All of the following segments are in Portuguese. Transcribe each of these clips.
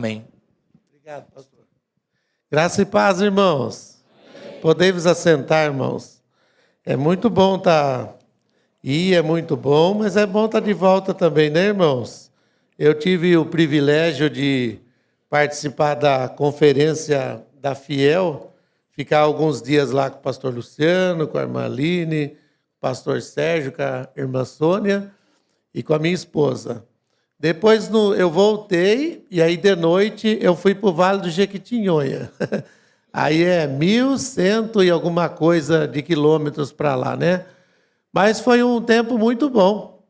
Amém. Obrigado, pastor. Graça e paz, irmãos. Podemos assentar, irmãos. É muito bom estar aí, é muito bom, mas é bom estar de volta também, né, irmãos? Eu tive o privilégio de participar da conferência da Fiel, ficar alguns dias lá com o pastor Luciano, com a irmã Aline, com o pastor Sérgio, com a irmã Sônia e com a minha esposa. Depois eu voltei e aí de noite eu fui para o Vale do Jequitinhonha. Aí é 1.100 e alguma coisa de quilômetros para lá, né? Mas foi um tempo muito bom.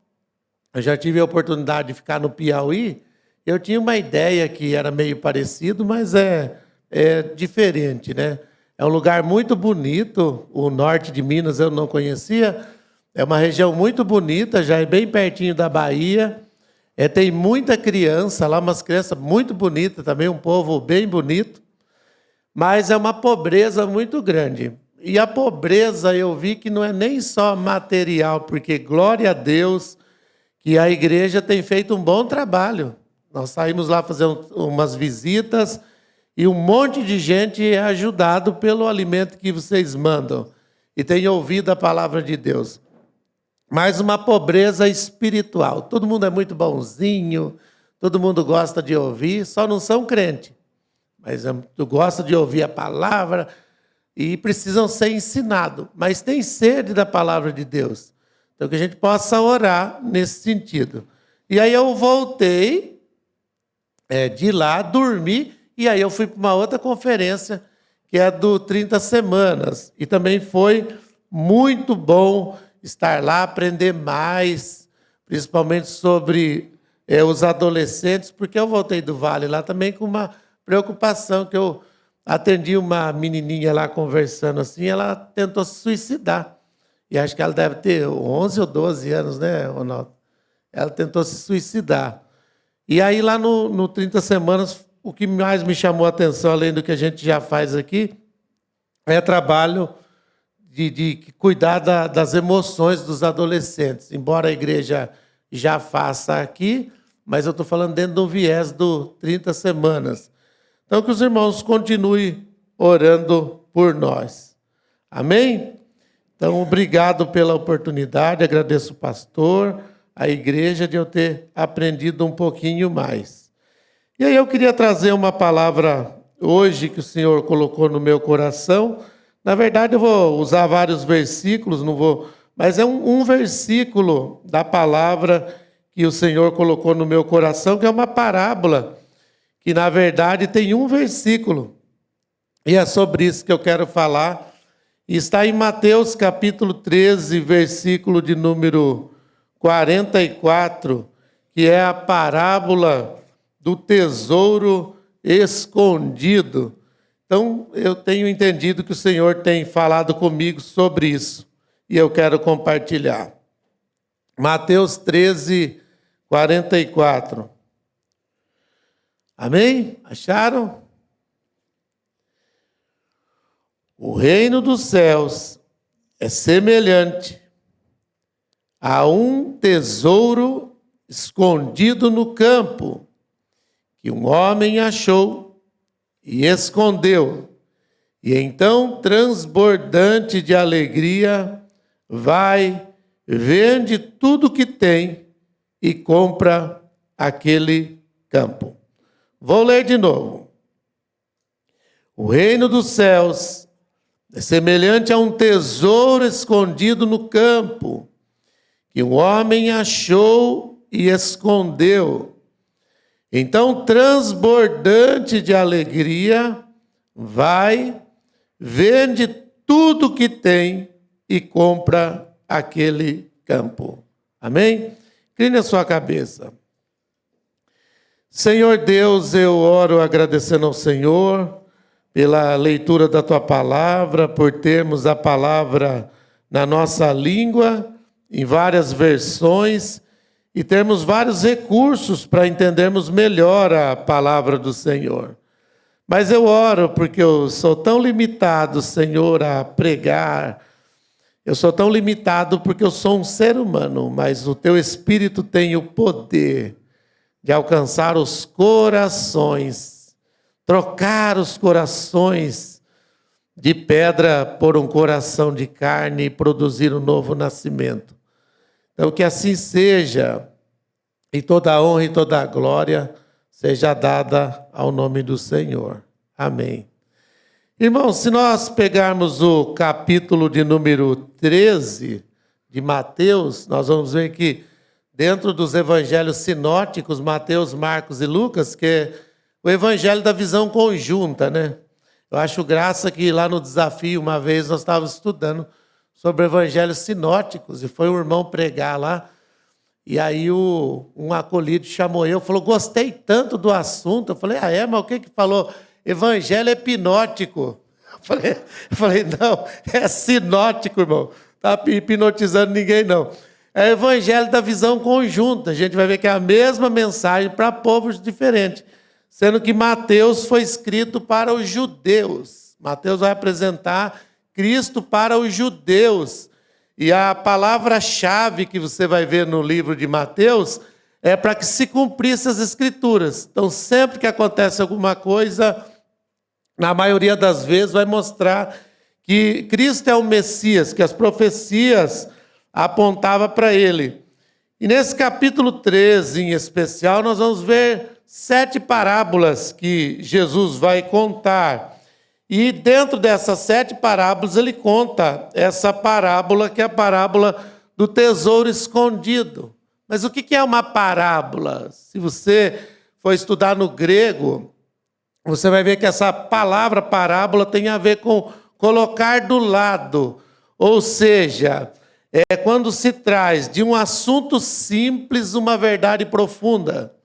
Eu já tive a oportunidade de ficar no Piauí. Eu tinha uma ideia que era meio parecido, mas é diferente, né? É um lugar muito bonito. O norte de Minas eu não conhecia. É uma região muito bonita, já é bem pertinho da Bahia. Tem muita criança lá, umas crianças muito bonitas também, um povo bem bonito, mas é uma pobreza muito grande. E a pobreza eu vi que não é nem só material, porque glória a Deus que a igreja tem feito um bom trabalho. Nós saímos lá fazer umas visitas e um monte de gente é ajudado pelo alimento que vocês mandam e tem ouvido a palavra de Deus. Mas uma pobreza espiritual. Todo mundo é muito bonzinho, todo mundo gosta de ouvir, só não são crentes. Mas gosta de ouvir a palavra e precisam ser ensinados. Mas tem sede da palavra de Deus. Então, que a gente possa orar nesse sentido. E aí eu voltei de lá, dormi, e aí eu fui para uma outra conferência, que é do 30 Semanas. E também foi muito bom estar lá, aprender mais, principalmente sobre os adolescentes, porque eu voltei do Vale lá também com uma preocupação, que eu atendi uma menininha lá conversando assim, ela tentou se suicidar. E acho que ela deve ter 11 ou 12 anos, né, Ronaldo? Ela tentou se suicidar. E aí lá no 30 Semanas, o que mais me chamou a atenção, além do que a gente já faz aqui, é trabalho de cuidar das emoções dos adolescentes. Embora a igreja já faça aqui, mas eu estou falando dentro do viés do 30 Semanas. Então, que os irmãos continuem orando por nós. Amém? Então, obrigado pela oportunidade, agradeço o pastor, a igreja, de eu ter aprendido um pouquinho mais. E aí eu queria trazer uma palavra hoje que o Senhor colocou no meu coração. Na verdade, eu vou usar vários versículos, não vou, mas é um versículo da palavra que o Senhor colocou no meu coração, que é uma parábola, que na verdade tem um versículo. E é sobre isso que eu quero falar. E está em Mateus capítulo 13, versículo de número 44, que é a parábola do tesouro escondido. Então, eu tenho entendido que o Senhor tem falado comigo sobre isso, e eu quero compartilhar. Mateus 13, 44. Amém? Acharam? O reino dos céus é semelhante a um tesouro escondido no campo, que um homem achou e escondeu. E então, transbordante de alegria, vai, vende tudo que tem e compra aquele campo. Vou ler de novo. O reino dos céus é semelhante a um tesouro escondido no campo, que um homem achou e escondeu. Então, transbordante de alegria, vai, vende tudo que tem e compra aquele campo. Amém? Incline a sua cabeça. Senhor Deus, eu oro agradecendo ao Senhor pela leitura da Tua palavra, por termos a palavra na nossa língua, em várias versões, e termos vários recursos para entendermos melhor a palavra do Senhor. Mas eu oro porque eu sou tão limitado, Senhor, a pregar. Eu sou tão limitado porque eu sou um ser humano, mas o Teu Espírito tem o poder de alcançar os corações, trocar os corações de pedra por um coração de carne e produzir um novo nascimento. Então, que assim seja, e toda a honra e toda a glória seja dada ao nome do Senhor. Amém. Irmãos, se nós pegarmos o capítulo de número 13 de Mateus, nós vamos ver que dentro dos evangelhos sinóticos, Mateus, Marcos e Lucas, que é o evangelho da visão conjunta, né? Eu acho graça que lá no desafio, uma vez nós estávamos estudando sobre evangelhos sinóticos, e foi um irmão pregar lá, e aí um acolhido chamou eu, falou, gostei tanto do assunto. Eu falei, mas o que falou? Evangelho é hipnótico. Eu falei, não, é sinótico, irmão. Não está hipnotizando ninguém, não. É o evangelho da visão conjunta. A gente vai ver que é a mesma mensagem para povos diferentes. Sendo que Mateus foi escrito para os judeus. Mateus vai apresentar Cristo para os judeus. E a palavra-chave que você vai ver no livro de Mateus é para que se cumprisse as Escrituras. Então, sempre que acontece alguma coisa, na maioria das vezes vai mostrar que Cristo é o Messias, que as profecias apontavam para ele. E nesse capítulo 13, em especial, nós vamos ver 7 parábolas que Jesus vai contar. E dentro dessas 7 parábolas, ele conta essa parábola, que é a parábola do tesouro escondido. Mas o que é uma parábola? Se você for estudar no grego, você vai ver que essa palavra parábola tem a ver com colocar do lado. Ou seja, é quando se traz de um assunto simples uma verdade profunda.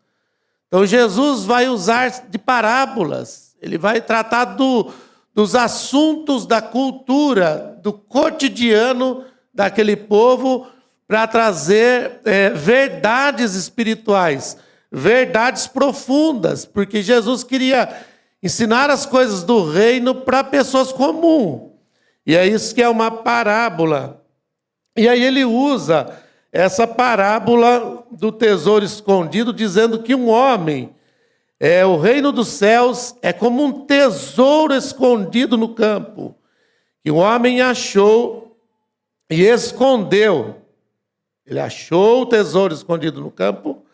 Então Jesus vai usar de parábolas. Ele vai tratar dos assuntos da cultura, do cotidiano daquele povo, para trazer verdades espirituais, verdades profundas, porque Jesus queria ensinar as coisas do reino para pessoas comuns. E é isso que é uma parábola. E aí ele usa essa parábola do tesouro escondido, dizendo que um homem, o reino dos céus é como um tesouro escondido no campo, que o homem achou e escondeu. Ele achou o tesouro escondido no campo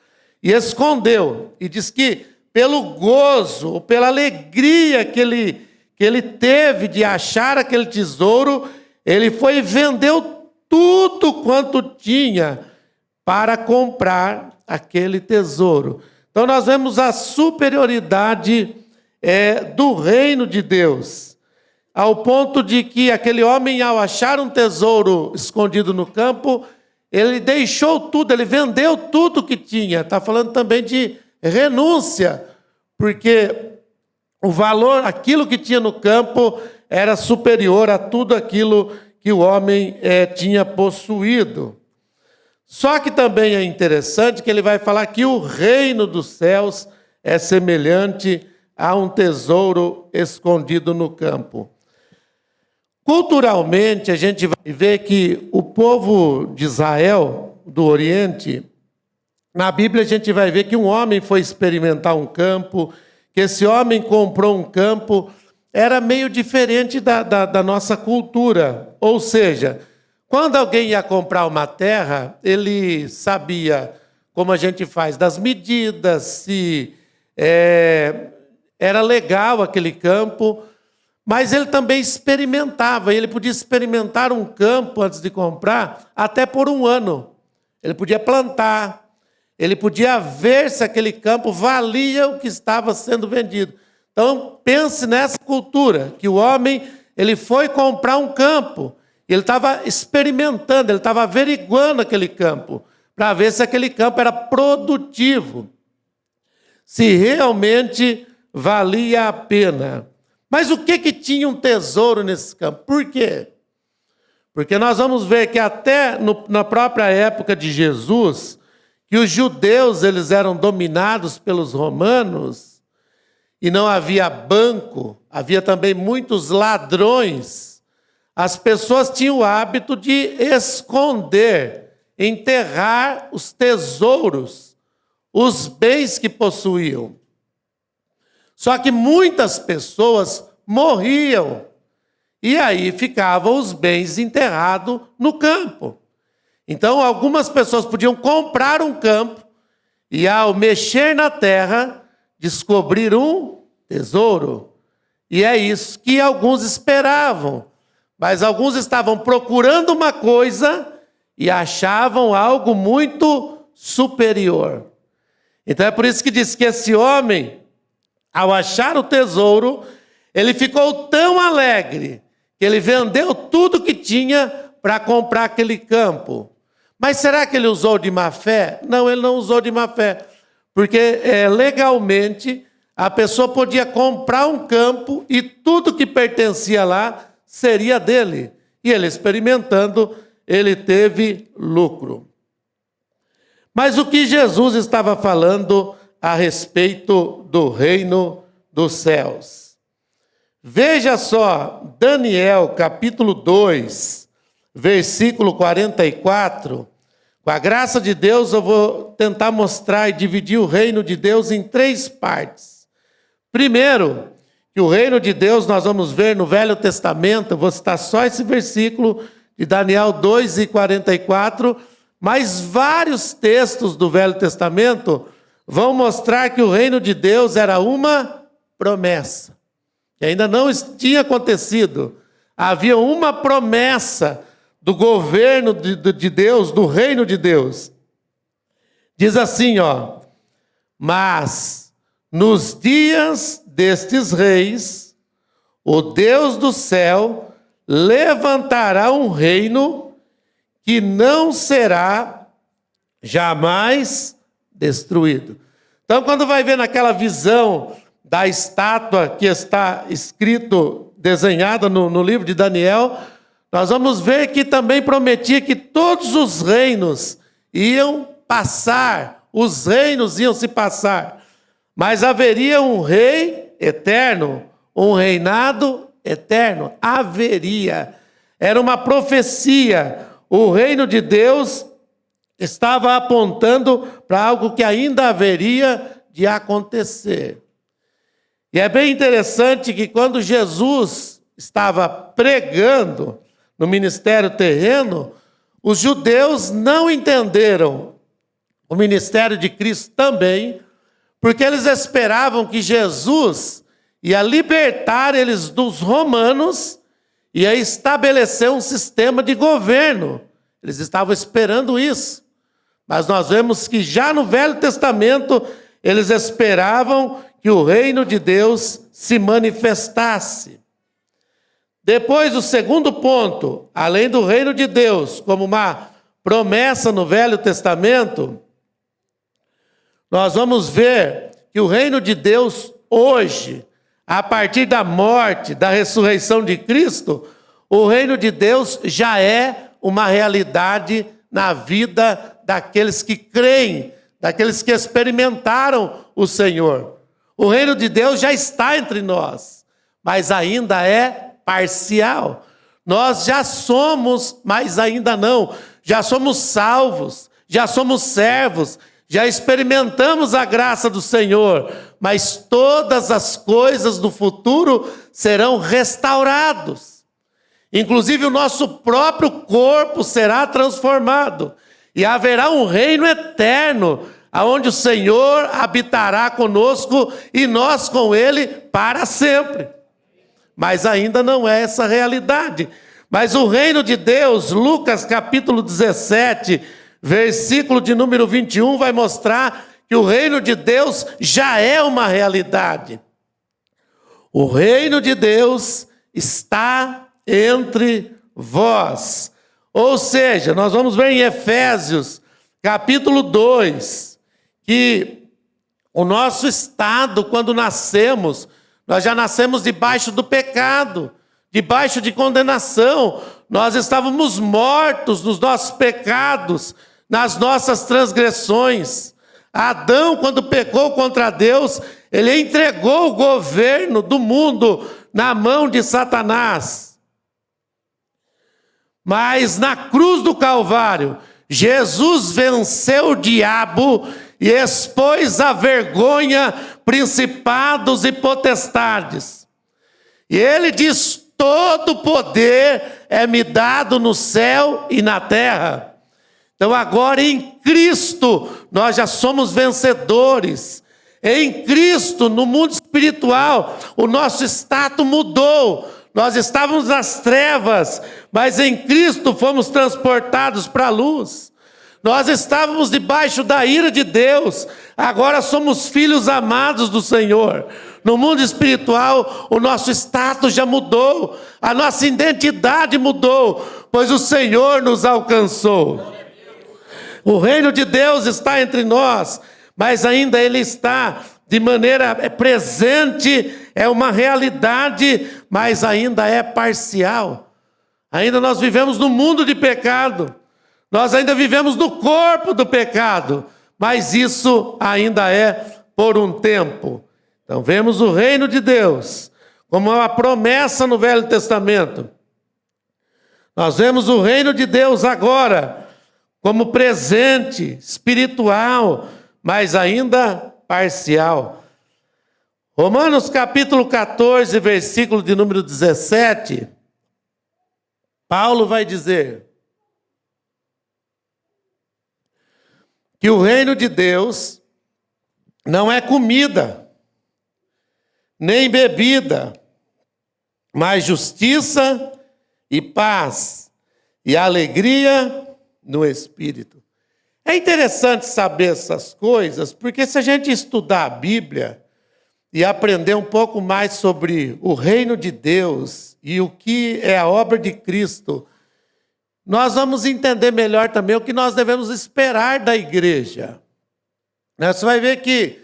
e escondeu. E diz que pelo gozo, pela alegria que ele teve de achar aquele tesouro, ele foi e vendeu tudo quanto tinha para comprar aquele tesouro. Então nós vemos a superioridade do reino de Deus, ao ponto de que aquele homem, ao achar um tesouro escondido no campo, ele deixou tudo, ele vendeu tudo que tinha. Está falando também de renúncia, porque o valor, aquilo que tinha no campo, era superior a tudo aquilo que o homem tinha possuído. Só que também é interessante que ele vai falar que o reino dos céus é semelhante a um tesouro escondido no campo. Culturalmente, a gente vai ver que o povo de Israel, do Oriente, na Bíblia a gente vai ver que um homem foi experimentar um campo, que esse homem comprou um campo, era meio diferente da nossa cultura. Ou seja, quando alguém ia comprar uma terra, ele sabia, como a gente faz, das medidas, se era legal aquele campo, mas ele também experimentava. Ele podia experimentar um campo antes de comprar até por um ano. Ele podia plantar, ele podia ver se aquele campo valia o que estava sendo vendido. Então, pense nessa cultura, que o homem ele foi comprar um campo, ele estava experimentando, ele estava averiguando aquele campo, para ver se aquele campo era produtivo, se realmente valia a pena. Mas o que tinha um tesouro nesse campo? Por quê? Porque nós vamos ver que até na própria época de Jesus, que os judeus eles eram dominados pelos romanos, e não havia banco, havia também muitos ladrões. As pessoas tinham o hábito de esconder, enterrar os tesouros, os bens que possuíam. Só que muitas pessoas morriam, e aí ficavam os bens enterrados no campo. Então, algumas pessoas podiam comprar um campo, e ao mexer na terra, descobrir um tesouro. E é isso que alguns esperavam. Mas alguns estavam procurando uma coisa e achavam algo muito superior. Então é por isso que diz que esse homem, ao achar o tesouro, ele ficou tão alegre que ele vendeu tudo que tinha para comprar aquele campo. Mas será que ele usou de má fé? Não, ele não usou de má fé. Porque legalmente a pessoa podia comprar um campo e tudo que pertencia lá seria dele. E ele experimentando, ele teve lucro. Mas o que Jesus estava falando a respeito do reino dos céus? Veja só, Daniel capítulo 2, versículo 44. Com a graça de Deus eu vou tentar mostrar e dividir o reino de Deus em 3 partes. Primeiro, que o reino de Deus nós vamos ver no Velho Testamento, eu vou citar só esse versículo de Daniel 2 e 44, mas vários textos do Velho Testamento vão mostrar que o reino de Deus era uma promessa, que ainda não tinha acontecido. Havia uma promessa do governo de Deus, do reino de Deus. Diz assim, mas nos dias destes reis, o Deus do céu levantará um reino que não será jamais destruído. Então, quando vai ver naquela visão da estátua que está escrito, desenhada no livro de Daniel, nós vamos ver que também prometia que todos os reinos iam passar, os reinos iam se passar, mas haveria um rei eterno, um reinado eterno, haveria. Era uma profecia, o reino de Deus estava apontando para algo que ainda haveria de acontecer. E é bem interessante que quando Jesus estava pregando no ministério terreno, os judeus não entenderam o ministério de Cristo também, porque eles esperavam que Jesus ia libertar eles dos romanos e ia estabelecer um sistema de governo. Eles estavam esperando isso. Mas nós vemos que já no Velho Testamento eles esperavam que o reino de Deus se manifestasse. Depois, o segundo ponto, além do reino de Deus como uma promessa no Velho Testamento, nós vamos ver que o reino de Deus hoje, a partir da morte, da ressurreição de Cristo, o reino de Deus já é uma realidade na vida daqueles que creem, daqueles que experimentaram o Senhor. O reino de Deus já está entre nós, mas ainda é parcial. Nós já somos, mas ainda não. Já somos salvos, já somos servos, já experimentamos a graça do Senhor, mas todas as coisas do futuro serão restauradas. Inclusive o nosso próprio corpo será transformado e haverá um reino eterno, onde o Senhor habitará conosco e nós com Ele para sempre. Mas ainda não é essa realidade. Mas o reino de Deus, Lucas capítulo 17, versículo de número 21, vai mostrar que o reino de Deus já é uma realidade. O reino de Deus está entre vós. Ou seja, nós vamos ver em Efésios capítulo 2, que o nosso estado, quando nascemos, nós já nascemos debaixo do pecado, debaixo de condenação. Nós estávamos mortos nos nossos pecados, nas nossas transgressões. Adão, quando pecou contra Deus, ele entregou o governo do mundo na mão de Satanás. Mas na cruz do Calvário, Jesus venceu o diabo e expôs à vergonha principados e potestades. E ele diz: todo poder é-me dado no céu e na terra. Então agora em Cristo nós já somos vencedores. Em Cristo, no mundo espiritual, o nosso status mudou. Nós estávamos nas trevas, mas em Cristo fomos transportados para a luz. Nós estávamos debaixo da ira de Deus, agora somos filhos amados do Senhor. No mundo espiritual, o nosso status já mudou, a nossa identidade mudou, pois o Senhor nos alcançou. O reino de Deus está entre nós, mas ainda ele está de maneira presente, é uma realidade, mas ainda é parcial. Ainda nós vivemos no mundo de pecado, nós ainda vivemos no corpo do pecado, mas isso ainda é por um tempo. Então vemos o reino de Deus como uma promessa no Velho Testamento. Nós vemos o reino de Deus agora como presente, espiritual, mas ainda parcial. Romanos capítulo 14, versículo de número 17, Paulo vai dizer que o reino de Deus não é comida, nem bebida, mas justiça e paz e alegria no Espírito. É interessante saber essas coisas, porque se a gente estudar a Bíblia e aprender um pouco mais sobre o reino de Deus e o que é a obra de Cristo, nós vamos entender melhor também o que nós devemos esperar da igreja. Você vai ver que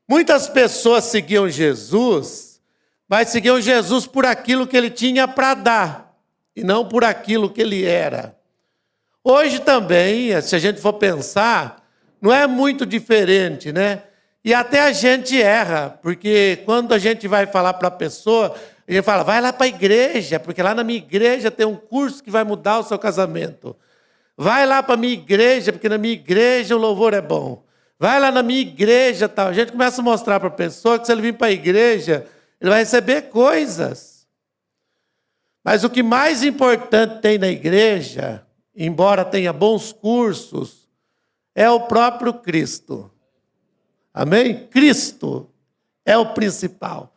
muitas pessoas seguiam Jesus, mas seguiam Jesus por aquilo que ele tinha para dar, e não por aquilo que ele era. Hoje também, se a gente for pensar, não é muito diferente, né? E até a gente erra, porque quando a gente vai falar para a pessoa, a gente fala: vai lá para a igreja, porque lá na minha igreja tem um curso que vai mudar o seu casamento. Vai lá para a minha igreja, porque na minha igreja o louvor é bom. Vai lá na minha igreja, tal. A gente começa a mostrar para a pessoa que se ele vir para a igreja, ele vai receber coisas. Mas o que mais importante tem na igreja, embora tenha bons cursos, é o próprio Cristo. Amém? Cristo é o principal.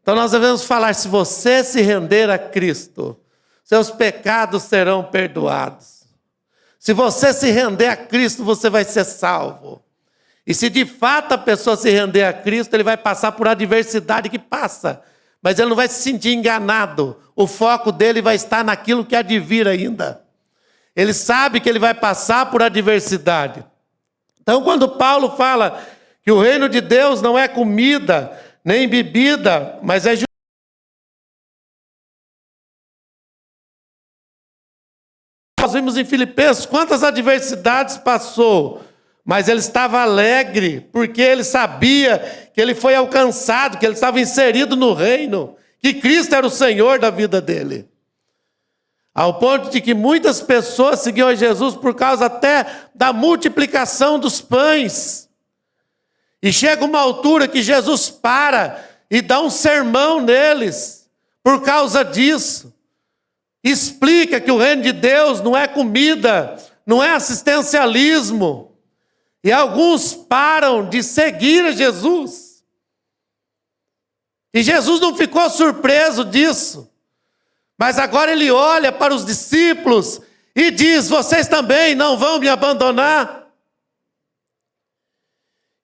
Então nós devemos falar: se você se render a Cristo, seus pecados serão perdoados. Se você se render a Cristo, você vai ser salvo. E se de fato a pessoa se render a Cristo, ele vai passar por adversidade que passa, mas ele não vai se sentir enganado. O foco dele vai estar naquilo que há de vir ainda. Ele sabe que ele vai passar por adversidade. Então, quando Paulo fala que o reino de Deus não é comida, nem bebida, mas é justiça. Nós vimos em Filipenses quantas adversidades passou, mas ele estava alegre, porque ele sabia que ele foi alcançado, que ele estava inserido no reino, que Cristo era o Senhor da vida dele. Ao ponto de que muitas pessoas seguiam a Jesus por causa até da multiplicação dos pães. E chega uma altura que Jesus para e dá um sermão neles por causa disso. Explica que o reino de Deus não é comida, não é assistencialismo. E alguns param de seguir a Jesus. E Jesus não ficou surpreso disso. Mas agora ele olha para os discípulos e diz: vocês também não vão me abandonar?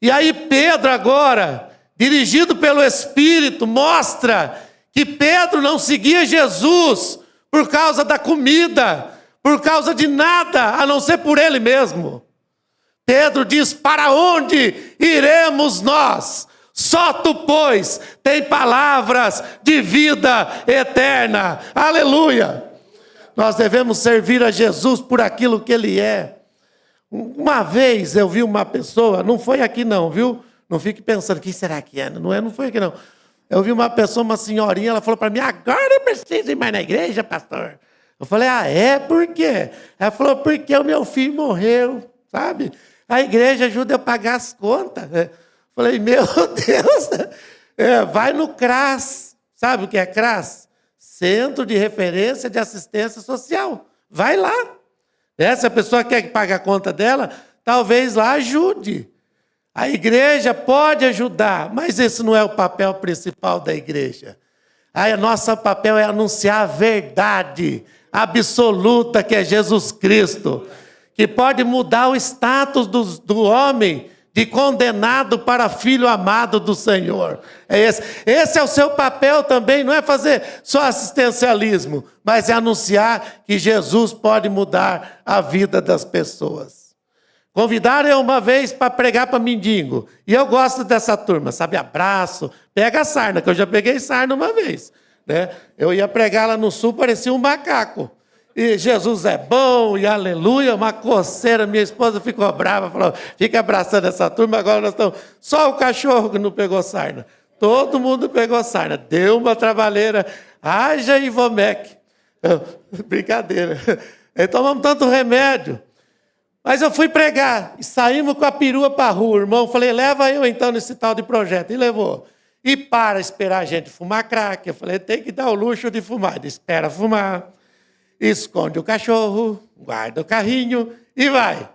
E aí Pedro agora, dirigido pelo Espírito, mostra que Pedro não seguia Jesus por causa da comida, por causa de nada, a não ser por ele mesmo. Pedro diz: para onde iremos nós? Só tu, pois, tem palavras de vida eterna. Aleluia! Nós devemos servir a Jesus por aquilo que ele é. Uma vez eu vi uma pessoa, não foi aqui não, viu? Não fique pensando: quem será que é? Não foi aqui não. Eu vi uma pessoa, uma senhorinha, ela falou para mim: agora eu preciso ir mais na igreja, pastor. Eu falei: ah, é? Por quê? Ela falou: porque o meu filho morreu, sabe? A igreja ajuda eu a pagar as contas. Falei, meu Deus, vai no CRAS. Sabe o que é CRAS? Centro de Referência de Assistência Social. Vai lá. Se a pessoa quer pagar a conta dela, talvez lá ajude. A igreja pode ajudar, mas esse não é o papel principal da igreja. Aí, nosso papel é anunciar a verdade absoluta que é Jesus Cristo, que pode mudar o status do homem de condenado para filho amado do Senhor. Esse é o seu papel também, não é fazer só assistencialismo, mas é anunciar que Jesus pode mudar a vida das pessoas. Convidaram eu uma vez para pregar para mendigo. E eu gosto dessa turma, sabe? Abraço, pega a sarna, que eu já peguei sarna uma vez. Né? Eu ia pregar lá no sul, parecia um macaco. E Jesus é bom, e aleluia, uma coceira. Minha esposa ficou brava, falou, fica abraçando essa turma, agora nós estamos... Só o cachorro que não pegou sarna. Todo mundo pegou sarna. Deu uma trabalheira. Haja Ivomec. Brincadeira. E tomamos tanto remédio. Mas eu fui pregar, e saímos com a perua para a rua, irmão. Falei, leva eu então nesse tal de projeto. E levou. E para esperar a gente fumar crack. Eu falei, tem que dar o luxo de fumar. Ele espera fumar, esconde o cachorro, guarda o carrinho e vai.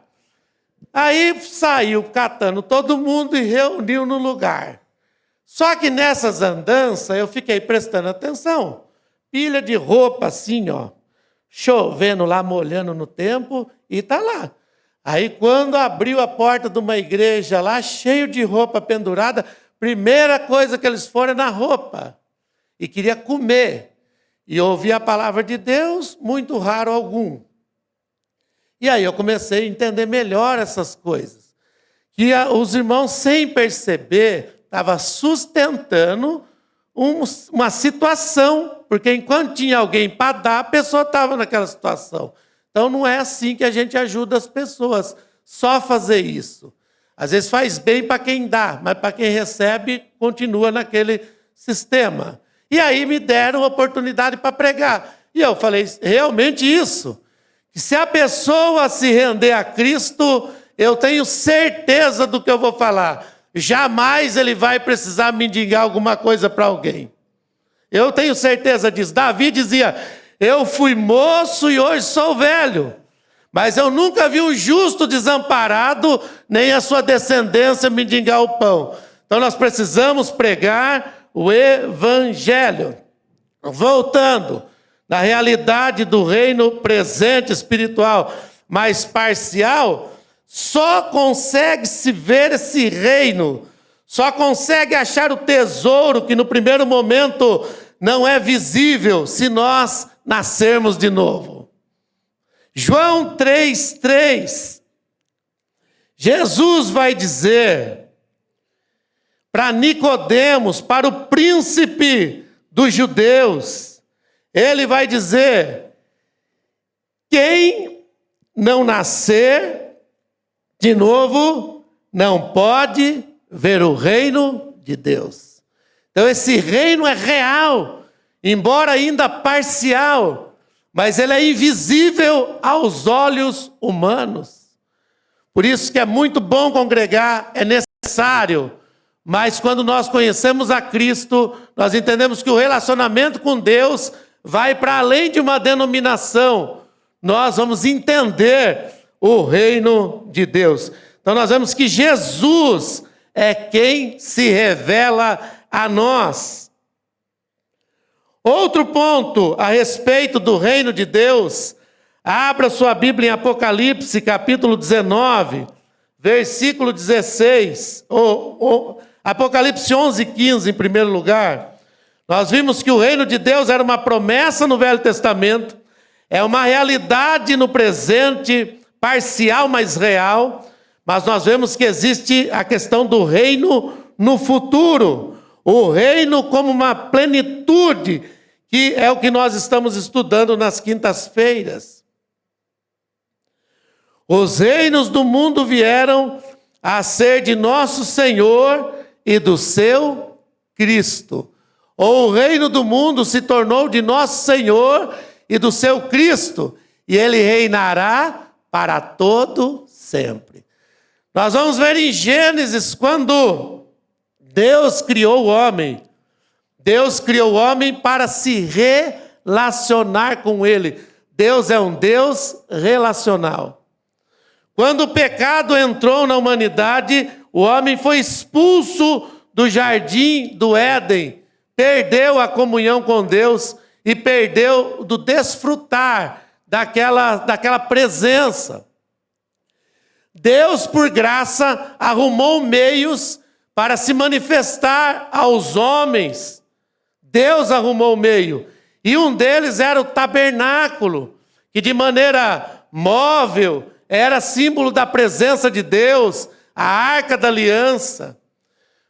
Aí saiu catando todo mundo e reuniu no lugar. Só que nessas andanças eu fiquei prestando atenção. Pilha de roupa assim, ó, chovendo lá, molhando no tempo, e tá lá. Aí, quando abriu a porta de uma igreja lá, cheio de roupa pendurada, primeira coisa que eles foram é na roupa. E queria comer. E ouvir a palavra de Deus, muito raro algum. E aí eu comecei a entender melhor essas coisas. Que os irmãos, sem perceber, estavam sustentando uma situação. Porque enquanto tinha alguém para dar, a pessoa estava naquela situação. Então, não é assim que a gente ajuda as pessoas, só fazer isso. Às vezes faz bem para quem dá, mas para quem recebe, continua naquele sistema. E aí me deram a oportunidade para pregar. E eu falei, realmente isso. Que se a pessoa se render a Cristo, eu tenho certeza do que eu vou falar. Jamais ele vai precisar mendigar alguma coisa para alguém. Eu tenho certeza disso. Davi dizia... Eu fui moço e hoje sou velho, mas eu nunca vi um justo desamparado, nem a sua descendência mendigar o pão. Então nós precisamos pregar o evangelho. Voltando, na realidade do reino presente espiritual, mais parcial, só consegue se ver esse reino, só consegue achar o tesouro que no primeiro momento não é visível, se nós nascermos de novo. João 3:3. Jesus vai dizer para Nicodemos, para o príncipe dos judeus, ele vai dizer, quem não nascer de novo, não pode ver o reino de Deus. Então esse reino é real, embora ainda parcial, mas ele é invisível aos olhos humanos. Por isso que é muito bom congregar, é necessário, mas quando nós conhecemos a Cristo, nós entendemos que o relacionamento com Deus vai para além de uma denominação. Nós vamos entender o reino de Deus. Então nós vemos que Jesus é quem se revela a nós. Outro ponto a respeito do reino de Deus, abra sua Bíblia em Apocalipse, capítulo 19, versículo 16, Apocalipse 11:15 em primeiro lugar. Nós vimos que o reino de Deus era uma promessa no Velho Testamento, é uma realidade no presente, parcial, mas real, mas nós vemos que existe a questão do reino no futuro, o reino como uma plenitude, que é o que nós estamos estudando nas quintas-feiras. Os reinos do mundo vieram a ser de nosso Senhor e do seu Cristo. Ou o reino do mundo se tornou de nosso Senhor e do seu Cristo, e ele reinará para todo sempre. Nós vamos ver em Gênesis, quando Deus criou o homem. Deus criou o homem para se relacionar com ele. Deus é um Deus relacional. Quando o pecado entrou na humanidade, o homem foi expulso do jardim do Éden, perdeu a comunhão com Deus e perdeu do desfrutar daquela presença. Deus, por graça, arrumou meios para se manifestar aos homens. Deus arrumou o meio. E um deles era o tabernáculo, que de maneira móvel era símbolo da presença de Deus, a arca da aliança.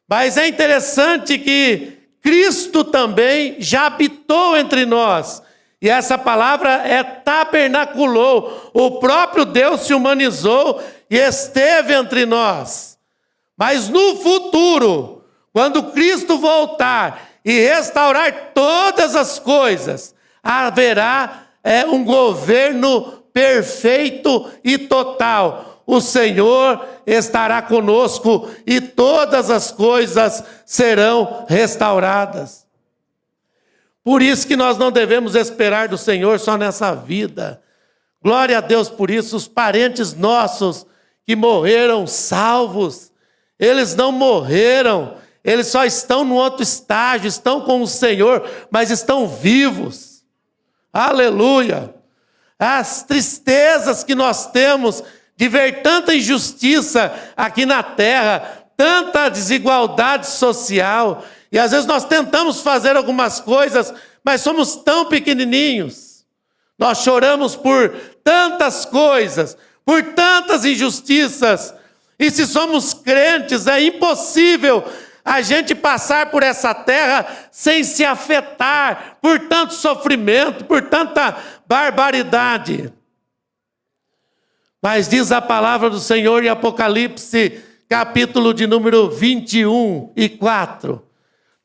Mas é interessante que Cristo também já habitou entre nós. E essa palavra é tabernaculou. O próprio Deus se humanizou e esteve entre nós. Mas no futuro, quando Cristo voltar e restaurar todas as coisas, haverá um governo perfeito e total. O Senhor estará conosco e todas as coisas serão restauradas. Por isso que nós não devemos esperar do Senhor só nessa vida. Glória a Deus por isso. Os parentes nossos que morreram salvos, eles não morreram, eles só estão no outro estágio, estão com o Senhor, mas estão vivos. Aleluia! As tristezas que nós temos de ver tanta injustiça aqui na terra, tanta desigualdade social, e às vezes nós tentamos fazer algumas coisas, mas somos tão pequenininhos. Nós choramos por tantas coisas, por tantas injustiças. E se somos crentes, é impossível a gente passar por essa terra sem se afetar por tanto sofrimento, por tanta barbaridade. Mas diz a palavra do Senhor em Apocalipse, capítulo de número 21 e 4.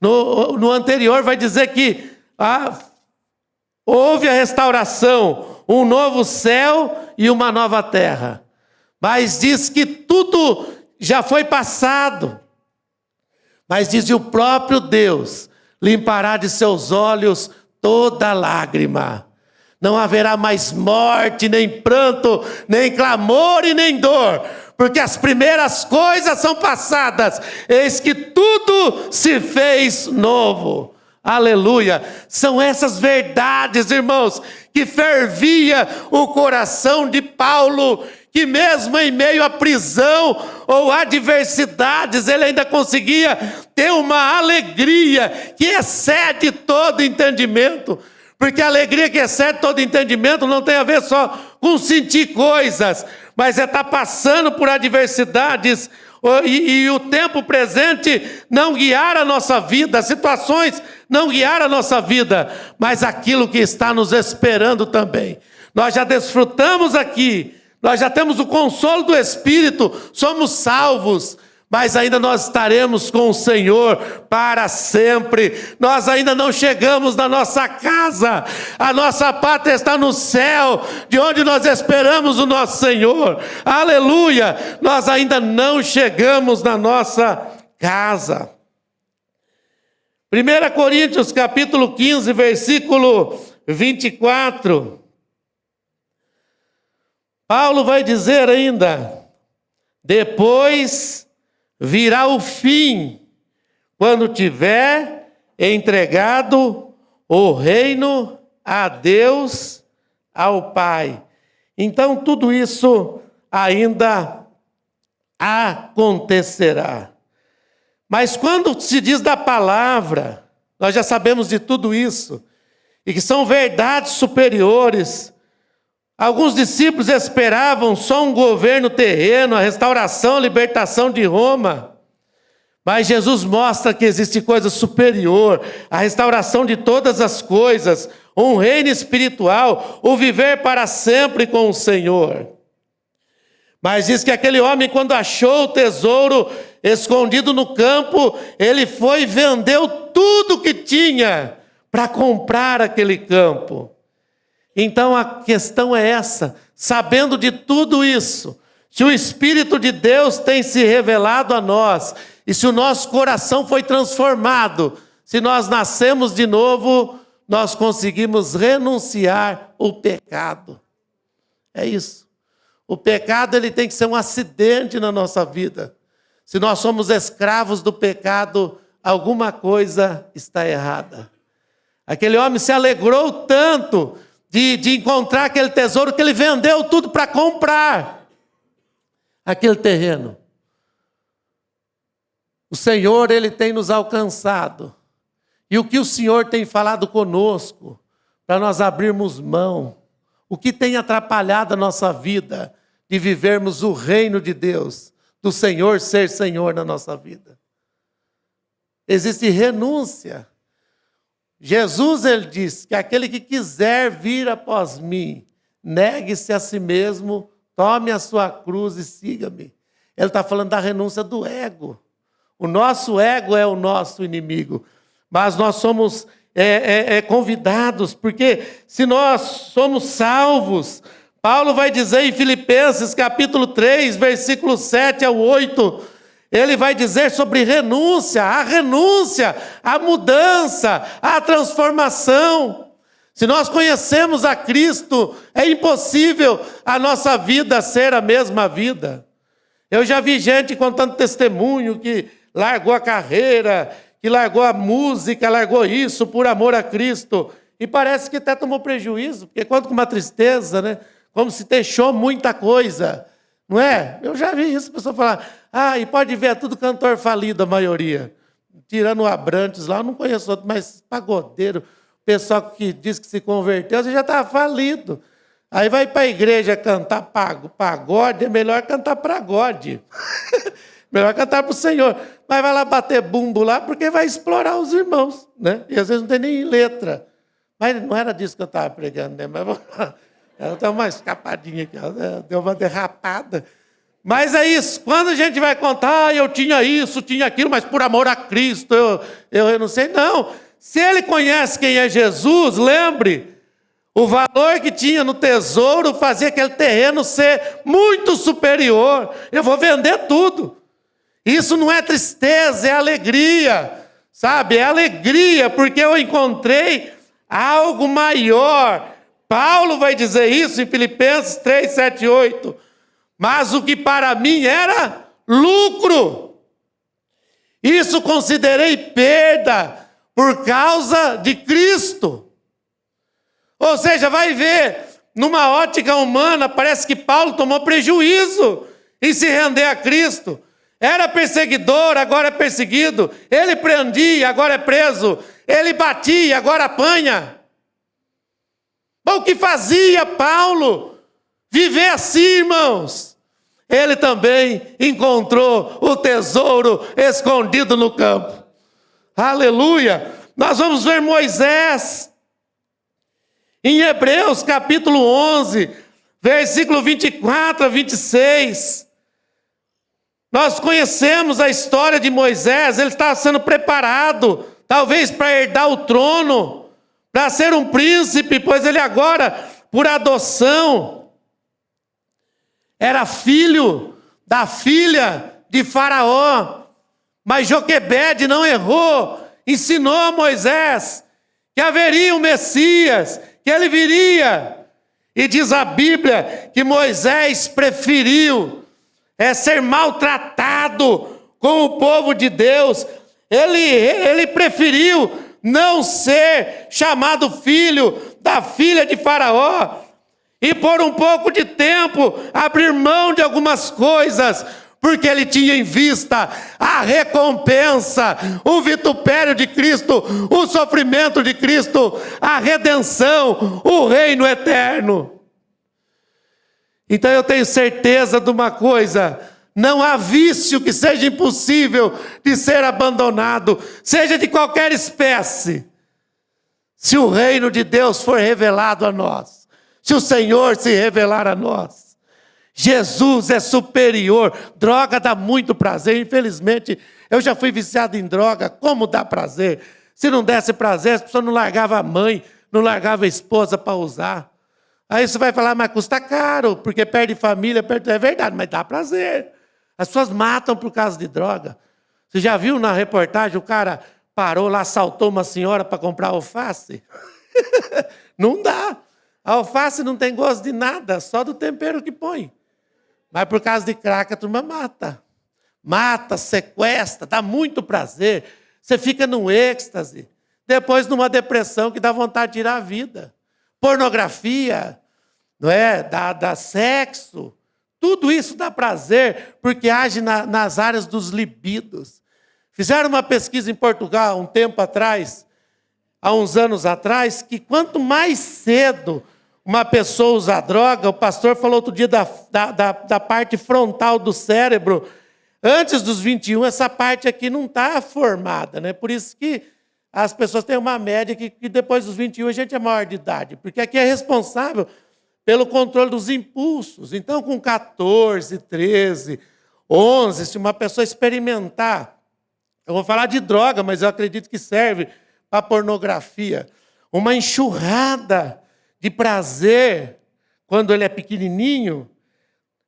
No anterior vai dizer que houve a restauração, um novo céu e uma nova terra. Mas diz que tudo já foi passado. Mas diz que o próprio Deus limpará de seus olhos toda lágrima. Não haverá mais morte, nem pranto, nem clamor e nem dor, porque as primeiras coisas são passadas, eis que tudo se fez novo. Aleluia! São essas verdades, irmãos, que fervia o coração de Paulo, que mesmo em meio à prisão ou adversidades, ele ainda conseguia ter uma alegria que excede todo entendimento. Porque a alegria que excede todo entendimento não tem a ver só com sentir coisas, mas é estar passando por adversidades e o tempo presente não guiar a nossa vida, as situações não guiar a nossa vida, mas aquilo que está nos esperando também. Nós já desfrutamos aqui, nós já temos o consolo do Espírito, somos salvos, mas ainda nós estaremos com o Senhor para sempre. Nós ainda não chegamos na nossa casa. A nossa pátria está no céu, de onde nós esperamos o nosso Senhor. Aleluia! Nós ainda não chegamos na nossa casa. 1 Coríntios capítulo 15, versículo 24. Paulo vai dizer ainda: depois virá o fim, quando tiver entregado o reino a Deus, ao Pai. Então tudo isso ainda acontecerá. Mas quando se diz da palavra, nós já sabemos de tudo isso, e que são verdades superiores. Alguns discípulos esperavam só um governo terreno, a restauração, a libertação de Roma. Mas Jesus mostra que existe coisa superior, a restauração de todas as coisas, um reino espiritual, o viver para sempre com o Senhor. Mas diz que aquele homem, quando achou o tesouro escondido no campo, ele foi e vendeu tudo que tinha para comprar aquele campo. Então a questão é essa: sabendo de tudo isso, se o Espírito de Deus tem se revelado a nós, e se o nosso coração foi transformado, se nós nascemos de novo, nós conseguimos renunciar ao pecado. É isso. O pecado ele tem que ser um acidente na nossa vida. Se nós somos escravos do pecado, alguma coisa está errada. Aquele homem se alegrou tanto de encontrar aquele tesouro que ele vendeu tudo para comprar aquele terreno. O Senhor, Ele tem nos alcançado. E o que o Senhor tem falado conosco, para nós abrirmos mão, o que tem atrapalhado a nossa vida, de vivermos o reino de Deus, do Senhor ser Senhor na nossa vida. Existe renúncia. Jesus, Ele diz que aquele que quiser vir após mim, negue-se a si mesmo, tome a sua cruz e siga-me. Ele está falando da renúncia do ego. O nosso ego é o nosso inimigo. Mas nós somos convidados, porque se nós somos salvos, Paulo vai dizer em Filipenses capítulo 3, versículo 7 ao 8, ele vai dizer sobre renúncia, a mudança, a transformação. Se nós conhecemos a Cristo, é impossível a nossa vida ser a mesma vida. Eu já vi gente contando testemunho que largou a carreira, que largou a música, largou isso por amor a Cristo. E parece que até tomou prejuízo, porque quanto com uma tristeza, né? Como se deixou muita coisa, não é? Eu já vi isso, a pessoa falar, e pode ver, é tudo cantor falido a maioria. Tirando o Abrantes lá, eu não conheço outro, mas pagodeiro, pessoal que diz que se converteu, você já estava falido. Aí vai para a igreja cantar pagode, é melhor cantar pagode. Melhor cantar para o Senhor. Mas vai lá bater bumbo lá, porque vai explorar os irmãos, né? E às vezes não tem nem letra. Mas não era disso que eu estava pregando, né? Mas ela deu uma escapadinha aqui, deu uma derrapada. Mas é isso, quando a gente vai contar, eu tinha isso, tinha aquilo, mas por amor a Cristo eu renunciei. Não, se ele conhece quem é Jesus, lembre, o valor que tinha no tesouro fazia aquele terreno ser muito superior. Eu vou vender tudo. Isso não é tristeza, é alegria, sabe? É alegria, porque eu encontrei algo maior. Paulo vai dizer isso em Filipenses 3, 7 e 8. Mas o que para mim era lucro, isso considerei perda por causa de Cristo. Ou seja, vai ver, numa ótica humana, parece que Paulo tomou prejuízo em se render a Cristo. Era perseguidor, agora é perseguido. Ele prendia, agora é preso. Ele batia, agora apanha. Bom, o que fazia Paulo? Viver assim, irmãos. Ele também encontrou o tesouro escondido no campo. Aleluia! Nós vamos ver Moisés em Hebreus capítulo 11, versículo 24 a 26. Nós conhecemos a história de Moisés. Ele estava sendo preparado, talvez para herdar o trono, para ser um príncipe, pois ele agora, por adoção, era filho da filha de Faraó. Mas Joquebede não errou, ensinou a Moisés que haveria um Messias, que ele viria. E diz a Bíblia que Moisés preferiu ser maltratado com o povo de Deus. Ele preferiu não ser chamado filho da filha de Faraó e por um pouco de tempo abrir mão de algumas coisas, porque ele tinha em vista a recompensa, o vitupério de Cristo, o sofrimento de Cristo, a redenção, o reino eterno. Então eu tenho certeza de uma coisa: não há vício que seja impossível de ser abandonado, seja de qualquer espécie, se o reino de Deus for revelado a nós, se o Senhor se revelar a nós. Jesus é superior. Droga dá muito prazer. Infelizmente, eu já fui viciado em droga. Como dá prazer? Se não desse prazer, as pessoas não largavam a mãe, não largavam a esposa para usar. Aí você vai falar, mas custa caro, porque perde família, é verdade, mas dá prazer. As pessoas matam por causa de droga. Você já viu na reportagem, o cara parou lá, assaltou uma senhora para comprar alface? Não dá. A alface não tem gosto de nada, só do tempero que põe. Mas por causa de crack, a turma mata. Mata, sequestra, dá muito prazer. Você fica num êxtase. Depois numa depressão que dá vontade de tirar a vida. Pornografia, não é? Dá sexo. Tudo isso dá prazer porque age nas áreas dos libidos. Fizeram uma pesquisa em Portugal um tempo atrás, há uns anos atrás, que quanto mais cedo uma pessoa usa droga, o pastor falou outro dia da parte frontal do cérebro, antes dos 21, essa parte aqui não está formada, né? Por isso que as pessoas têm uma média que depois dos 21 a gente é maior de idade, porque aqui é responsável pelo controle dos impulsos. Então, com 14, 13, 11, se uma pessoa experimentar, eu vou falar de droga, mas eu acredito que serve para pornografia, uma enxurrada de prazer, quando ele é pequenininho,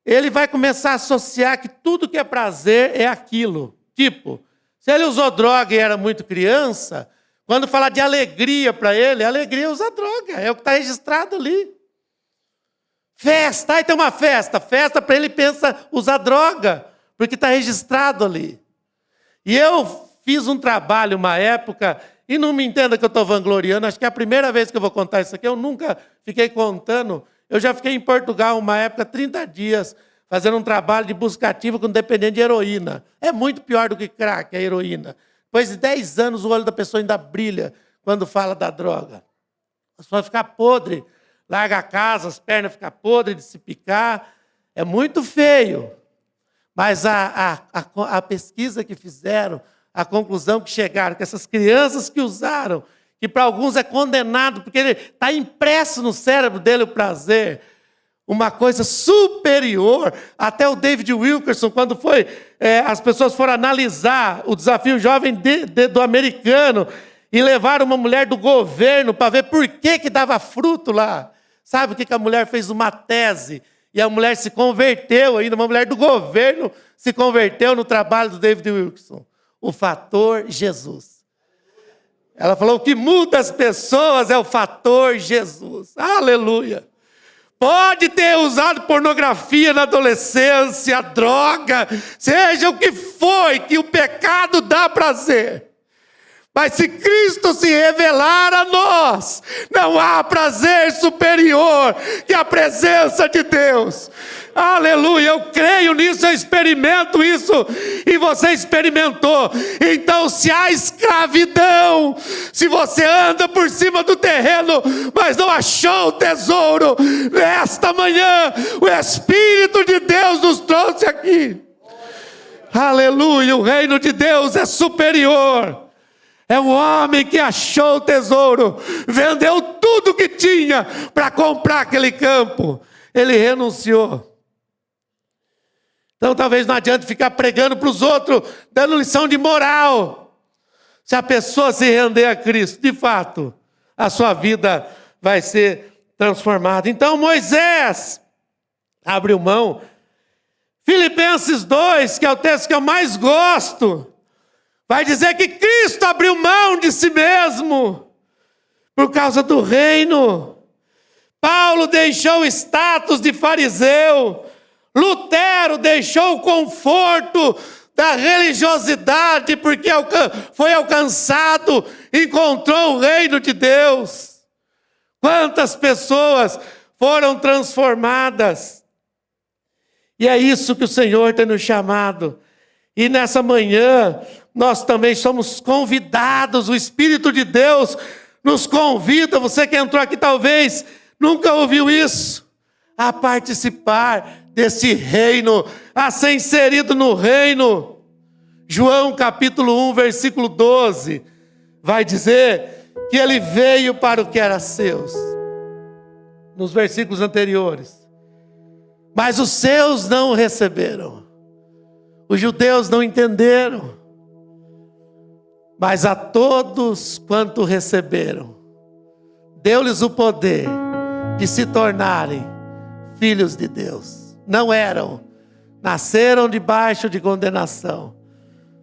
ele vai começar a associar que tudo que é prazer é aquilo. Tipo, se ele usou droga e era muito criança, quando falar de alegria para ele, alegria usa droga, é o que está registrado ali. Festa, aí tem uma festa para ele pensa usar droga, porque está registrado ali. E eu fiz um trabalho uma época, e não me entenda que eu estou vangloriando, acho que é a primeira vez que eu vou contar isso aqui, eu nunca fiquei contando. Eu já fiquei em Portugal uma época, 30 dias, fazendo um trabalho de busca ativa com dependente de heroína. É muito pior do que crack, a heroína. Depois de 10 anos, o olho da pessoa ainda brilha quando fala da droga. A pessoa fica podre, larga a casa, as pernas ficam podres de se picar. É muito feio. Mas a pesquisa que fizeram, a conclusão que chegaram, que essas crianças que usaram, que para alguns é condenado, porque ele está impresso no cérebro dele o prazer, uma coisa superior. Até o David Wilkerson, quando as pessoas foram analisar o desafio jovem do americano e levaram uma mulher do governo para ver por que dava fruto lá. Sabe o que a mulher fez? Uma tese. E a mulher se converteu ainda, uma mulher do governo se converteu no trabalho do David Wilkerson. O fator Jesus. Ela falou: o que muda as pessoas é o fator Jesus. Aleluia. Pode ter usado pornografia na adolescência, droga, seja o que foi, que o pecado dá prazer. Mas se Cristo se revelar a nós, não há prazer superior que a presença de Deus. Aleluia, eu creio nisso, eu experimento isso, e você experimentou. Então, se há escravidão, se você anda por cima do terreno, mas não achou o tesouro, nesta manhã, o Espírito de Deus nos trouxe aqui. Aleluia, o reino de Deus é superior. É um homem que achou o tesouro, vendeu tudo que tinha para comprar aquele campo. Ele renunciou. Então talvez não adianta ficar pregando para os outros, dando lição de moral. Se a pessoa se render a Cristo, de fato, a sua vida vai ser transformada. Então Moisés abriu mão. Filipenses 2, que é o texto que eu mais gosto, vai dizer que Cristo abriu mão de si mesmo por causa do reino. Paulo deixou o status de fariseu. Lutero deixou o conforto da religiosidade porque foi alcançado, encontrou o reino de Deus. Quantas pessoas foram transformadas. E é isso que o Senhor tem nos chamado. E nessa manhã, nós também somos convidados, o Espírito de Deus nos convida, você que entrou aqui talvez nunca ouviu isso, a participar desse reino, a ser inserido no reino. João capítulo 1, versículo 12, vai dizer que ele veio para o que era seus, nos versículos anteriores, mas os seus não o receberam, os judeus não entenderam. Mas a todos quanto receberam, deu-lhes o poder de se tornarem filhos de Deus. Não eram, nasceram debaixo de condenação.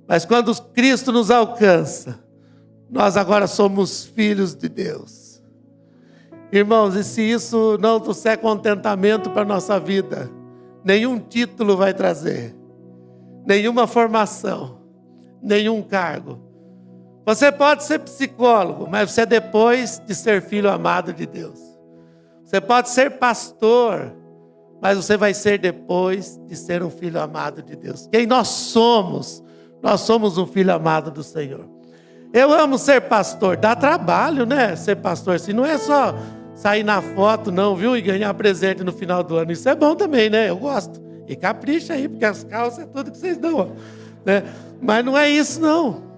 Mas quando Cristo nos alcança, nós agora somos filhos de Deus. Irmãos, e se isso não trouxer contentamento para a nossa vida, nenhum título vai trazer, nenhuma formação, nenhum cargo. Você pode ser psicólogo, mas você é depois de ser filho amado de Deus. Você pode ser pastor, mas você vai ser depois de ser um filho amado de Deus. Quem nós somos? Nós somos um filho amado do Senhor. Eu amo ser pastor, dá trabalho, né? Ser pastor, assim, não é só sair na foto, não, viu? E ganhar presente no final do ano. Isso é bom também, né? Eu gosto. E capricha aí, porque as calças é tudo que vocês dão, né? Mas não é isso, não.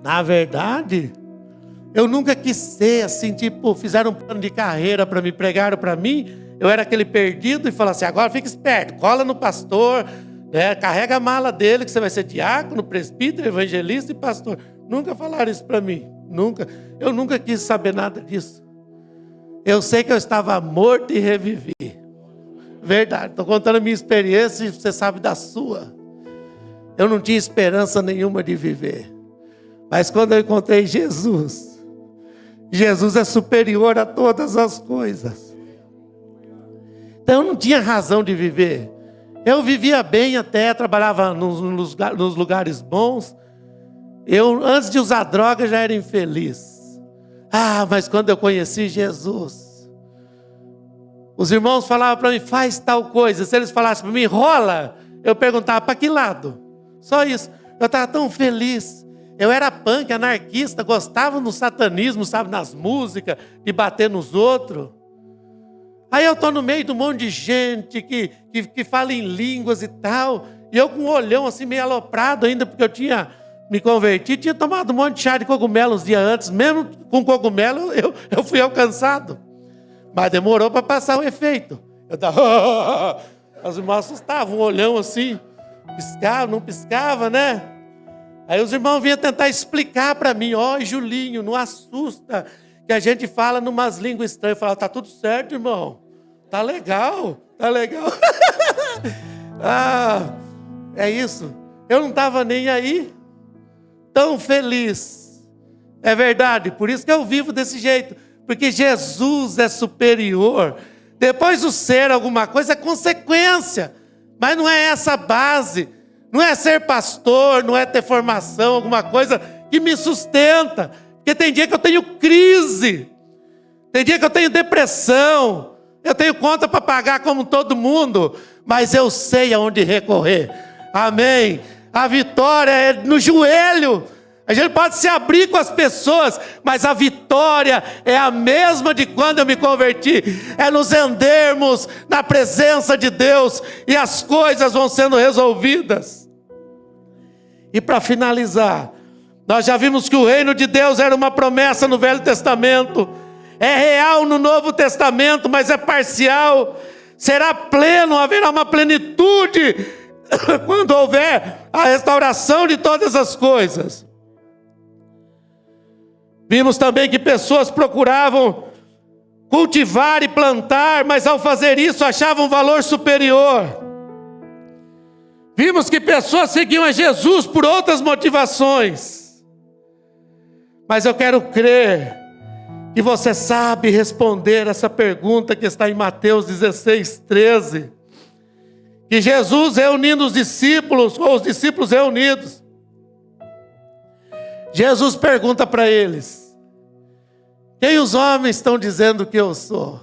Na verdade, eu nunca quis ser assim, tipo, fizeram um plano de carreira para me, pregaram para mim. Eu era aquele perdido e falaram assim, agora fica esperto, cola no pastor, né? Carrega a mala dele, que você vai ser diácono, presbítero, evangelista e pastor. Nunca falaram isso para mim, nunca. Eu nunca quis saber nada disso. Eu sei que eu estava morto e revivi. Verdade, estou contando a minha experiência e você sabe da sua. Eu não tinha esperança nenhuma de viver. Mas quando eu encontrei Jesus, Jesus é superior a todas as coisas. Então eu não tinha razão de viver. Eu vivia bem até, trabalhava nos lugares bons. Eu, antes de usar droga, já era infeliz. Mas quando eu conheci Jesus, os irmãos falavam para mim, faz tal coisa. Se eles falassem para mim, rola, eu perguntava, para que lado? Só isso. Eu estava tão feliz. Eu era punk, anarquista, gostava do satanismo, sabe, nas músicas, de bater nos outros. Aí eu estou no meio de um monte de gente que fala em línguas e tal, e eu com um olhão assim meio aloprado ainda, porque eu tinha me convertido, tinha tomado um monte de chá de cogumelo uns dias antes, mesmo com cogumelo eu fui alcançado. Mas demorou para passar o efeito. Eu tava, os irmãos assustavam, um olhão assim, piscava, não piscava, né? Aí os irmãos vinham tentar explicar para mim, Julinho, não assusta, que a gente fala numas línguas estranhas. Eu falava, tá tudo certo, irmão, tá legal, tá legal. É isso, eu não estava nem aí, tão feliz, é verdade, por isso que eu vivo desse jeito, porque Jesus é superior. Depois o ser alguma coisa é consequência, mas não é essa a base. Não é ser pastor, não é ter formação, alguma coisa que me sustenta. Porque tem dia que eu tenho crise, tem dia que eu tenho depressão, eu tenho conta para pagar como todo mundo, mas eu sei aonde recorrer. Amém? A vitória é no joelho. A gente pode se abrir com as pessoas, mas a vitória é a mesma de quando eu me converti. É nos rendermos na presença de Deus e as coisas vão sendo resolvidas. E para finalizar, nós já vimos que o reino de Deus era uma promessa no Velho Testamento. É real no Novo Testamento, mas é parcial. Será pleno, haverá uma plenitude quando houver a restauração de todas as coisas. Vimos também que pessoas procuravam cultivar e plantar, mas ao fazer isso achavam um valor superior. Vimos que pessoas seguiam a Jesus por outras motivações. Mas eu quero crer que você sabe responder essa pergunta que está em Mateus 16:13. Que Jesus reunindo os discípulos, ou os discípulos reunidos, Jesus pergunta para eles, quem os homens estão dizendo que eu sou?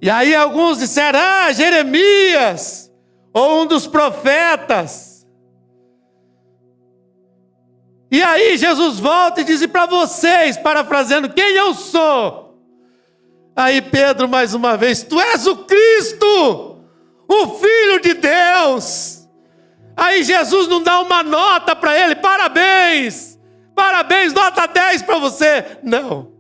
E aí alguns disseram, Jeremias, ou um dos profetas. E aí Jesus volta e diz, para vocês, parafraseando, quem eu sou? Aí Pedro mais uma vez, tu és o Cristo, o Filho de Deus. Aí Jesus não dá uma nota para ele, parabéns, nota 10 para você. Não.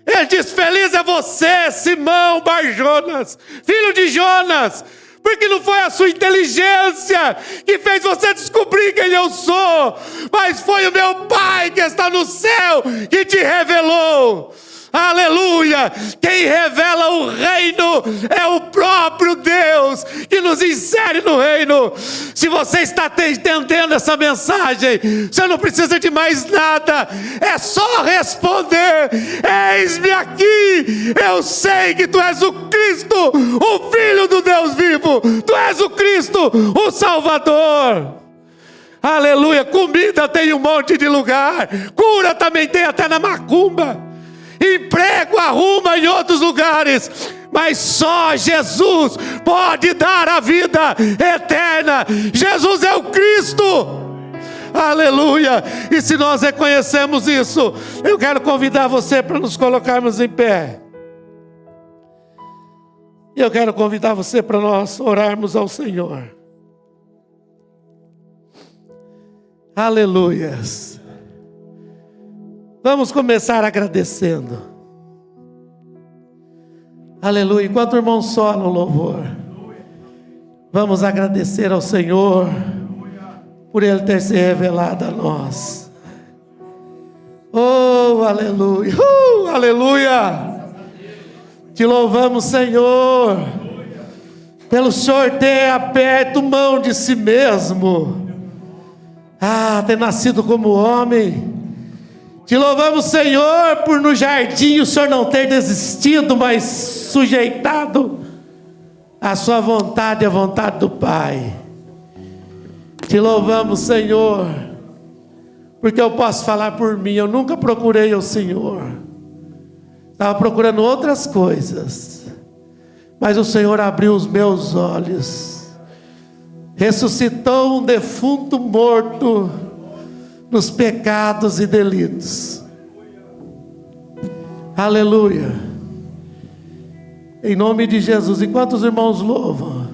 Ele diz, feliz é você, Simão Bar-Jonas, filho de Jonas, porque não foi a sua inteligência que fez você descobrir quem eu sou, mas foi o meu Pai que está no céu que te revelou. Aleluia! Quem revela o reino é o próprio Deus que nos insere no reino. Se você está entendendo essa mensagem, você não precisa de mais nada, é só responder: eis-me aqui, eu sei que tu és o Cristo, o Filho do Deus vivo, tu és o Cristo, o Salvador. Aleluia. Comida tem um monte de lugar, cura também tem até na macumba, emprego arruma em outros lugares, mas só Jesus pode dar a vida eterna. Jesus é o Cristo. Aleluia. E se nós reconhecemos isso, eu quero convidar você para nos colocarmos em pé. E eu quero convidar você para nós orarmos ao Senhor. Aleluias. Vamos começar agradecendo. Aleluia. Enquanto o irmão sola o louvor, vamos agradecer ao Senhor por Ele ter se revelado a nós. Oh, aleluia. Aleluia. Te louvamos, Senhor, pelo Senhor ter aberto mão de si mesmo, ter nascido como homem. Te louvamos, Senhor, por no jardim o Senhor não ter desistido, mas sujeitado a sua vontade e a vontade do Pai. Te louvamos, Senhor, porque eu posso falar por mim, eu nunca procurei o Senhor, estava procurando outras coisas, mas o Senhor abriu os meus olhos, ressuscitou um defunto morto nos pecados e delitos. Aleluia. Em nome de Jesus. Enquanto os irmãos louvam,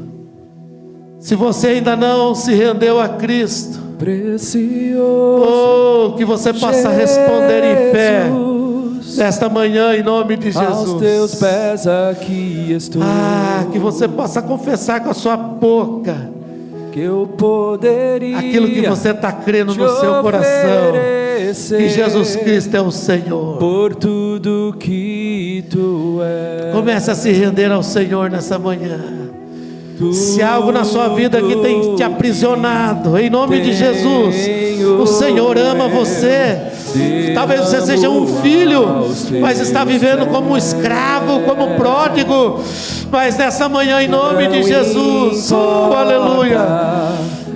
se você ainda não se rendeu a Cristo, precioso, que você possa responder em fé nesta manhã, em nome de Jesus. Aos teus pés aqui estou. Que você possa confessar com a sua boca que eu poderia aquilo que você está crendo no seu coração, que Jesus Cristo é o Senhor. Por tudo que tu és. Comece a se render ao Senhor nessa manhã. Se há algo na sua vida que tem te aprisionado, em nome de Jesus, o Senhor ama você. Talvez você seja um filho, mas está vivendo como um escravo, como um pródigo. Mas nessa manhã, em nome de Jesus, aleluia,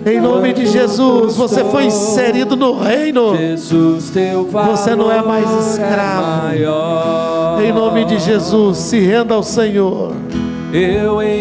em nome de Jesus, você foi inserido no reino. Você não é mais escravo. Em nome de Jesus, se renda ao Senhor.